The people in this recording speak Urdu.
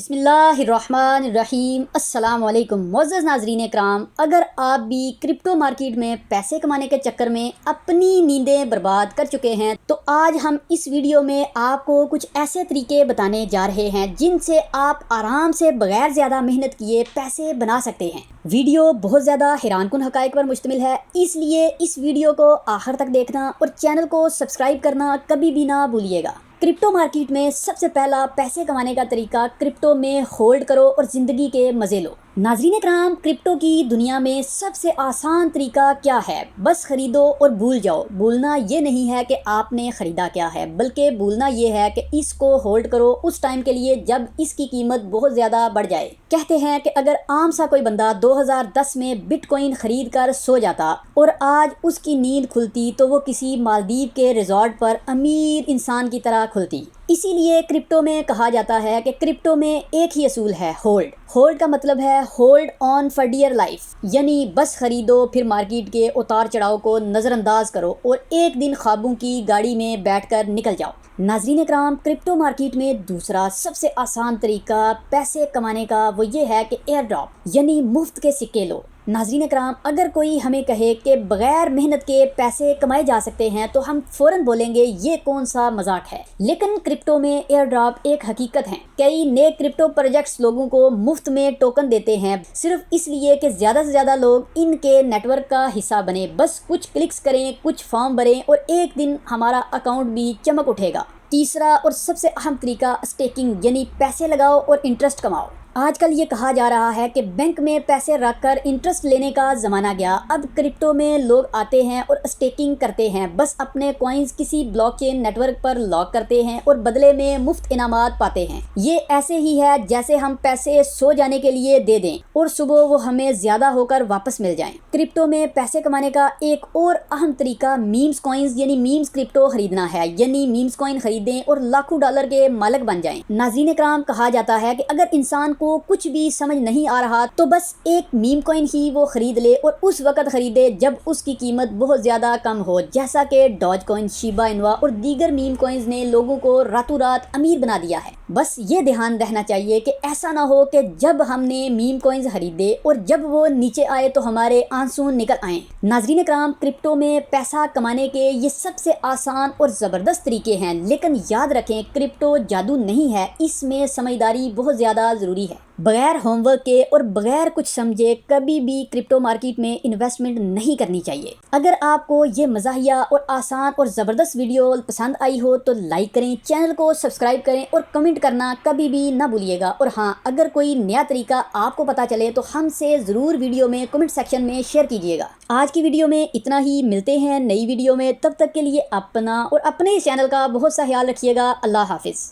بسم اللہ الرحمن الرحیم۔ السلام علیکم معزز ناظرین کرام، اگر آپ بھی کرپٹو مارکیٹ میں پیسے کمانے کے چکر میں اپنی نیندیں برباد کر چکے ہیں تو آج ہم اس ویڈیو میں آپ کو کچھ ایسے طریقے بتانے جا رہے ہیں جن سے آپ آرام سے بغیر زیادہ محنت کیے پیسے بنا سکتے ہیں۔ ویڈیو بہت زیادہ حیران کن حقائق پر مشتمل ہے، اس لیے اس ویڈیو کو آخر تک دیکھنا اور چینل کو سبسکرائب کرنا کبھی بھی نہ بھولیے گا۔ کرپٹو مارکیٹ میں سب سے پہلا پیسے کمانے کا طریقہ کرپٹو میں ہولڈ کرو اور زندگی کے مزے لو۔ ناظرین کرام، کرپٹو کی دنیا میں سب سے آسان طریقہ کیا ہے؟ بس خریدو اور بھول جاؤ۔ بھولنا یہ نہیں ہے کہ آپ نے خریدا کیا ہے، بلکہ بھولنا یہ ہے کہ اس کو ہولڈ کرو اس ٹائم کے لیے جب اس کی قیمت بہت زیادہ بڑھ جائے۔ کہتے ہیں کہ اگر عام سا کوئی بندہ 2010 میں بٹ کوئن خرید کر سو جاتا اور آج اس کی نیند کھلتی تو وہ کسی مالدیو کے ریزورٹ پر امیر انسان کی طرح کھلتی۔ اسی لیے کرپٹو میں کہا جاتا ہے کہ کرپٹو میں ایک ہی اصول ہے، ہولڈ۔ ہولڈ کا مطلب ہے hold on for dear life, یعنی بس خریدو پھر مارکیٹ کے اتار چڑھاؤ کو نظر انداز کرو اور ایک دن خوابوں کی گاڑی میں بیٹھ کر نکل جاؤ۔ ناظرین اکرام، کرپٹو مارکیٹ میں دوسرا سب سے آسان طریقہ پیسے کمانے کا وہ یہ ہے کہ ایئر ڈراپ، یعنی مفت کے سکے لو۔ ناظرین اکرام، اگر کوئی ہمیں کہے کہ بغیر محنت کے پیسے کمائے جا سکتے ہیں تو ہم فوراً بولیں گے یہ کون سا مذاق ہے، لیکن کرپٹو میں ایئر ڈراپ ایک حقیقت ہے۔ کئی نئے کرپٹو پروجیکٹس لوگوں کو مفت میں ٹوکن دیتے ہیں صرف اس لیے کہ زیادہ سے زیادہ لوگ ان کے نیٹ ورک کا حصہ بنیں۔ بس کچھ کلکس کریں، کچھ فارم بھریں اور ایک دن ہمارا اکاؤنٹ بھی چمک اٹھے گا۔ تیسرا اور سب سے اہم طریقہ اسٹیکنگ، یعنی پیسے لگاؤ اور انٹرسٹ کماؤ۔ آج کل یہ کہا جا رہا ہے کہ بینک میں پیسے رکھ کر انٹرسٹ لینے کا زمانہ گیا، اب کرپٹو میں لوگ آتے ہیں اور اسٹیکنگ کرتے ہیں، بس اپنے کوائنز کسی بلاک چین نیٹ ورک پر لاک کرتے ہیں اور بدلے میں مفت انعامات پاتے ہیں۔ یہ ایسے ہی ہے جیسے ہم پیسے سو جانے کے لیے دے دیں اور صبح وہ ہمیں زیادہ ہو کر واپس مل جائیں۔ کرپٹو میں پیسے کمانے کا ایک اور اہم طریقہ میمز کوائنز یعنی میمز کرپٹو خریدنا ہے، یعنی میمز کوائن خریدیں اور لاکھوں ڈالر کے مالک بن جائیں۔ ناظرین اکرام، کہا جاتا ہے کہ اگر انسان کو کچھ بھی سمجھ نہیں آ رہا تو بس ایک میم کوئن ہی وہ خرید لے اور اس وقت خریدے جب اس کی قیمت بہت زیادہ کم ہو، جیسا کہ ڈوج کوئن، شیبا انوا اور دیگر میم کوئنز نے لوگوں کو راتوں رات امیر بنا دیا ہے۔ بس یہ دھیان رہنا چاہیے کہ ایسا نہ ہو کہ جب ہم نے میم کوئنز خریدے اور جب وہ نیچے آئے تو ہمارے آنسو نکل آئیں۔ ناظرین اکرام، کرپٹو میں پیسہ کمانے کے یہ سب سے آسان اور زبردست طریقے ہیں، لیکن یاد رکھیں کرپٹو جادو نہیں ہے، اس میں سمجھداری بہت زیادہ ضروری ہے۔ بغیر ہوم ورک کے اور بغیر کچھ سمجھے کبھی بھی کرپٹو مارکیٹ میں انویسٹمنٹ نہیں کرنی چاہیے۔ اگر آپ کو یہ مزاحیہ اور آسان اور زبردست ویڈیو پسند آئی ہو تو لائک کریں، چینل کو سبسکرائب کریں اور کمنٹ کرنا کبھی بھی نہ بھولیے گا۔ اور ہاں، اگر کوئی نیا طریقہ آپ کو پتا چلے تو ہم سے ضرور ویڈیو میں کمنٹ سیکشن میں شیئر کیجیے گا۔ آج کی ویڈیو میں اتنا ہی، ملتے ہیں نئی ویڈیو میں، تب تک کے لیے اپنا اور اپنے چینل کا بہت سا خیال رکھیے گا۔ اللہ حافظ۔